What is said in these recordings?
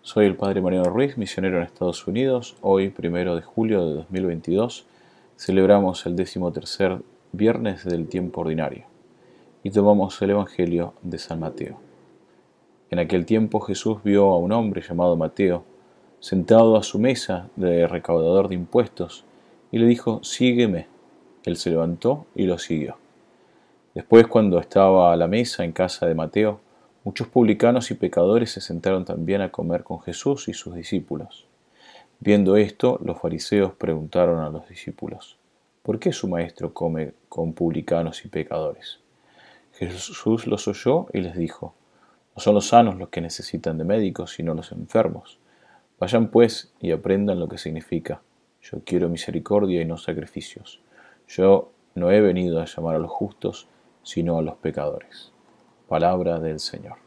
Soy el Padre Mariano Ruiz, misionero en Estados Unidos. Hoy, 1 de julio de 2022, celebramos el 13º viernes del tiempo ordinario y tomamos el Evangelio de San Mateo. En aquel tiempo Jesús vio a un hombre llamado Mateo sentado a su mesa de recaudador de impuestos y le dijo: «Sígueme». Él se levantó y lo siguió. Después, cuando estaba a la mesa en casa de Mateo, muchos publicanos y pecadores se sentaron también a comer con Jesús y sus discípulos. Viendo esto, los fariseos preguntaron a los discípulos: «¿Por qué su maestro come con publicanos y pecadores?». Jesús los oyó y les dijo: «No son los sanos los que necesitan de médicos, sino los enfermos. Vayan pues y aprendan lo que significa: yo quiero misericordia y no sacrificios. Yo no he venido a llamar a los justos, sino a los pecadores». Palabra del Señor.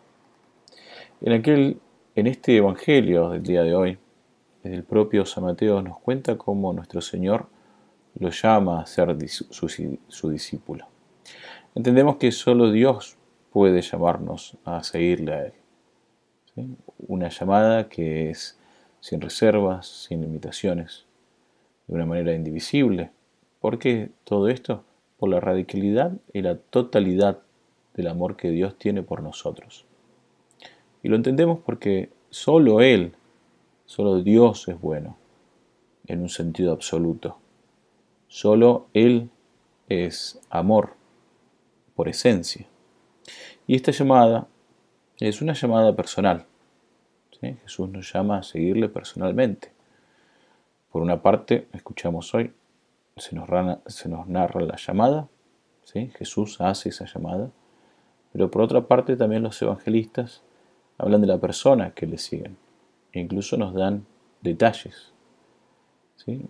En este Evangelio del día de hoy, el propio San Mateo nos cuenta cómo nuestro Señor lo llama a ser su discípulo. Entendemos que solo Dios puede llamarnos a seguirle a Él, ¿sí? Una llamada que es sin reservas, sin limitaciones, de una manera indivisible. ¿Por qué todo esto? Por la radicalidad y la totalidad del amor que Dios tiene por nosotros. Y lo entendemos porque solo Él, solo Dios es bueno, en un sentido absoluto. Solo Él es amor por esencia. Y esta llamada es una llamada personal, ¿sí? Jesús nos llama a seguirle personalmente. Por una parte, escuchamos hoy, se nos narra la llamada, ¿sí? Jesús hace esa llamada, pero por otra parte también los evangelistas hablan de la persona que le siguen e incluso nos dan detalles, ¿sí?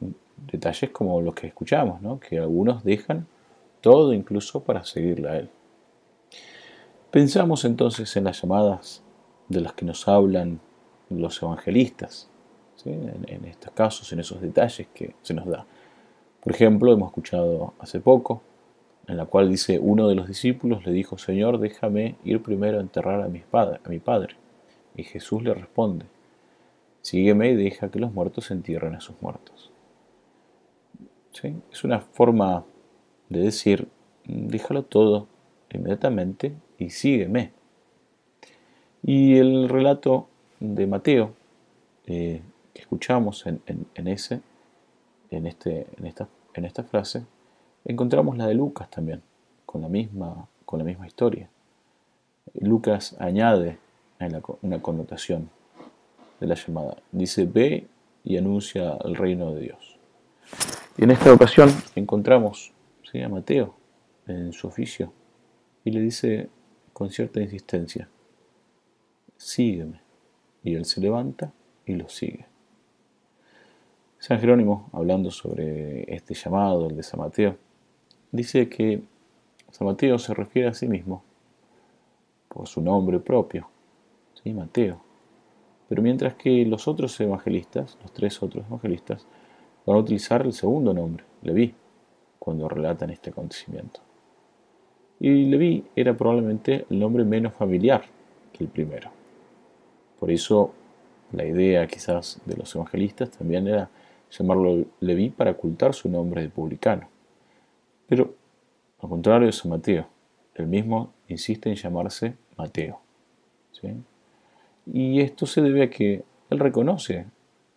Detalles como los que escuchamos, ¿no? Que algunos dejan todo incluso para seguirle a Él. Pensamos entonces en las llamadas de las que nos hablan los evangelistas, ¿sí? En estos casos, en esos detalles que se nos da. Por ejemplo, hemos escuchado hace poco, en la cual dice: uno de los discípulos le dijo: «Señor, déjame ir primero a enterrar a mi padre». Y Jesús le responde: «Sígueme y deja que los muertos entierren a sus muertos». ¿Sí? Es una forma de decir: déjalo todo inmediatamente y sígueme. Y el relato de Mateo que escuchamos en esta frase, encontramos la de Lucas también, con la misma historia. Lucas añade una connotación de la llamada. Dice: «Ve y anuncia el reino de Dios». Y en esta ocasión encontramos, ¿sí?, a Mateo en su oficio y le dice con cierta insistencia: «Sígueme». Y él se levanta y lo sigue. San Jerónimo, hablando sobre este llamado, el de San Mateo, dice que San Mateo se refiere a sí mismo por su nombre propio, ¿sí?, Mateo. Pero mientras que los otros evangelistas, los tres otros evangelistas, van a utilizar el segundo nombre, Leví, cuando relatan este acontecimiento. Y Leví era probablemente el nombre menos familiar que el primero. Por eso la idea quizás de los evangelistas también era llamarlo Leví para ocultar su nombre de publicano. Pero al contrario de San Mateo, él mismo insiste en llamarse Mateo, ¿sí? Y esto se debe a que él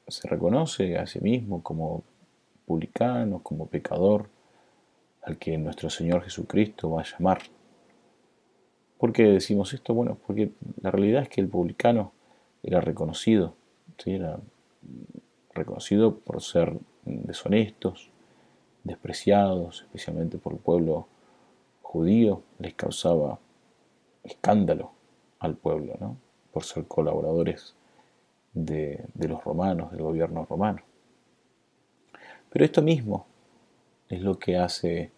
se reconoce a sí mismo como publicano, como pecador, al que nuestro Señor Jesucristo va a llamar. ¿Por qué decimos esto? Bueno, porque la realidad es que el publicano era reconocido, ¿sí? Era reconocido por ser deshonestos, despreciados, especialmente por el pueblo judío. Les causaba escándalo al pueblo, ¿no?, por ser colaboradores de los romanos, del gobierno romano. Pero esto mismo es lo que hace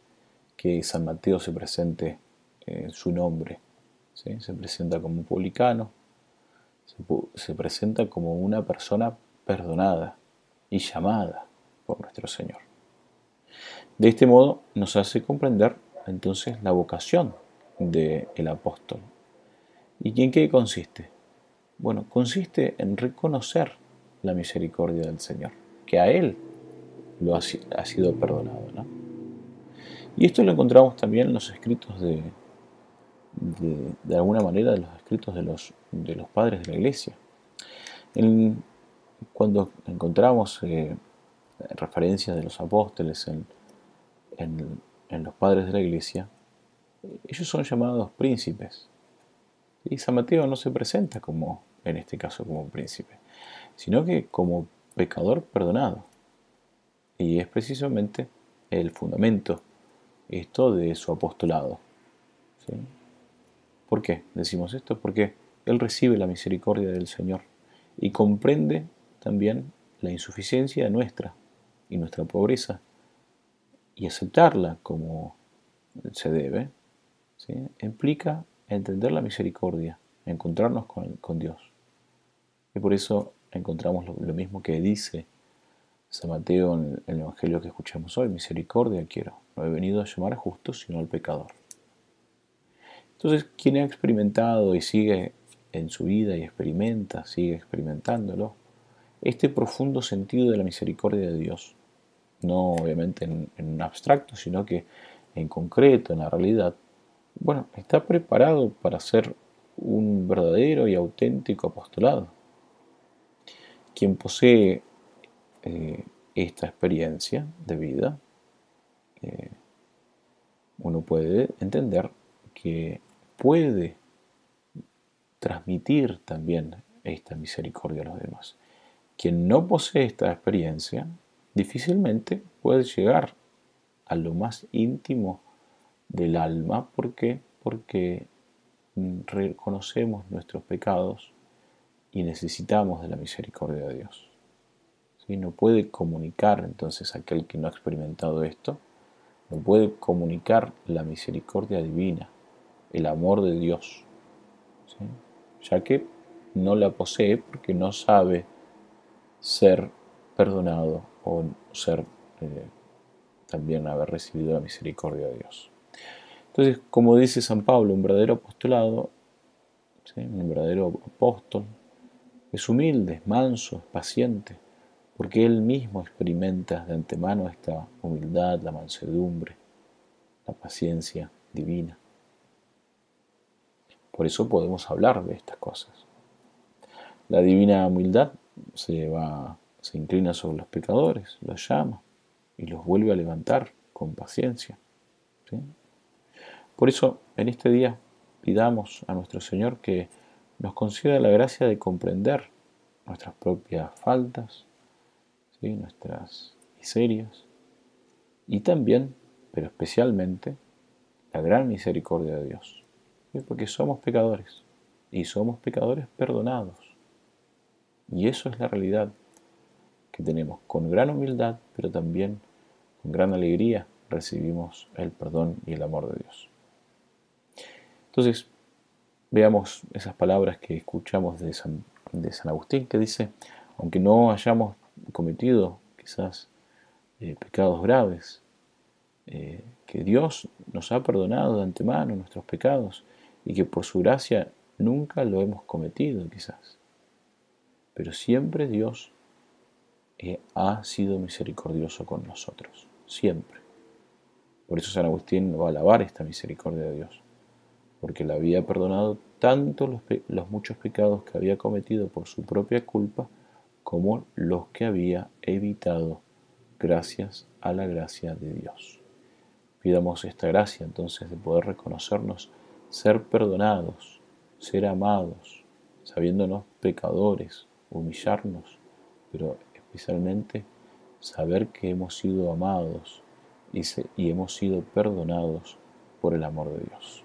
que San Mateo se presente en su nombre, ¿sí? Se presenta como un publicano, se presenta como una persona perdonada y llamada por nuestro Señor. De este modo nos hace comprender entonces la vocación del apóstol. ¿Y en qué consiste? Bueno, consiste en reconocer la misericordia del Señor, que a Él ha sido perdonado, ¿no? Y esto lo encontramos también en los escritos de alguna manera, de los escritos de los padres de la Iglesia. Cuando encontramos referencias de los apóstoles en los padres de la Iglesia, ellos son llamados príncipes. Y San Mateo no se presenta como, en este caso, como un príncipe, sino que como pecador perdonado. Y es precisamente el fundamento esto de su apostolado, ¿sí? ¿Por qué decimos esto? Porque él recibe la misericordia del Señor y comprende también la insuficiencia nuestra y nuestra pobreza, y aceptarla como se debe, ¿sí? Implica entender la misericordia, encontrarnos con Dios. Y por eso encontramos lo mismo que dice San Mateo en el Evangelio que escuchamos hoy: misericordia quiero, no he venido a llamar a justos sino al pecador. Entonces, quien ha experimentado y sigue en su vida y experimenta, sigue experimentándolo, este profundo sentido de la misericordia de Dios, no obviamente en abstracto, sino que en concreto, en la realidad, bueno, está preparado para ser un verdadero y auténtico apostolado. Quien posee esta experiencia de vida, uno puede entender que puede transmitir también esta misericordia a los demás. Quien no posee esta experiencia difícilmente puede llegar a lo más íntimo del alma. ¿Por qué? Porque reconocemos nuestros pecados y necesitamos de la misericordia de Dios. ¿Sí? No puede comunicar entonces aquel que no ha experimentado esto, no puede comunicar la misericordia divina, el amor de Dios, ¿sí? Ya que no la posee porque no sabe ser perdonado o ser también haber recibido la misericordia de Dios. Entonces, como dice San Pablo, un verdadero apostolado, ¿sí? Un verdadero apóstol es humilde, es manso, es paciente, porque él mismo experimenta de antemano esta humildad, la mansedumbre, la paciencia divina. Por eso podemos hablar de estas cosas. La divina humildad se inclina sobre los pecadores, los llama y los vuelve a levantar con paciencia, ¿sí? Por eso, en este día, pidamos a nuestro Señor que nos conceda la gracia de comprender nuestras propias faltas, ¿sí? Nuestras miserias, y también, pero especialmente, la gran misericordia de Dios, ¿sí? Porque somos pecadores, y somos pecadores perdonados. Y eso es la realidad que tenemos. Con gran humildad, pero también con gran alegría, recibimos el perdón y el amor de Dios. Entonces, veamos esas palabras que escuchamos de San Agustín, que dice: aunque no hayamos cometido quizás pecados graves, que Dios nos ha perdonado de antemano nuestros pecados y que por su gracia nunca lo hemos cometido quizás. Pero siempre Dios ha sido misericordioso con nosotros, siempre. Por eso San Agustín va a alabar esta misericordia de Dios, porque le había perdonado tanto los muchos pecados que había cometido por su propia culpa, como los que había evitado gracias a la gracia de Dios. Pidamos esta gracia entonces de poder reconocernos, ser perdonados, ser amados, sabiéndonos pecadores, humillarnos, pero especialmente saber que hemos sido amados y hemos sido perdonados por el amor de Dios.